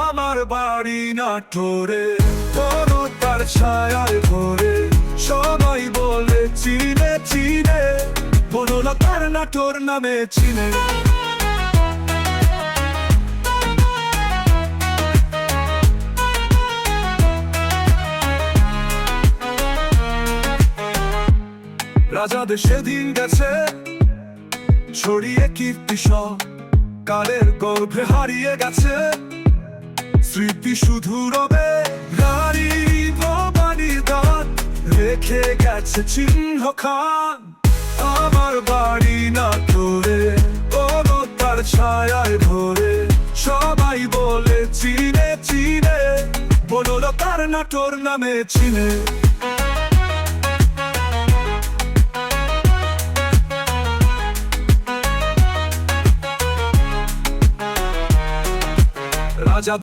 আমার বাড়ি নাটোরে, কোনো তার ছায়ায় ঘরে, সবাই বলে চিনে চিনে, বনলতার নাটোর নামে চিনে। রাজাদের সেদিন গেছে ছড়িয়ে কীর্তি সব, কালের গর্ভে হারিয়ে গেছে স্মৃতি শুধু রবে। গাড়ি ভবানীর গান রেখে গেছে চিহ্ন খান। আমার বাড়ি নাটোরে, কোনো তার ছায়ায় ঘরে, সবাই বলে চিনে চিনে, বনলতার নাটোর নামে চিনে। রাজা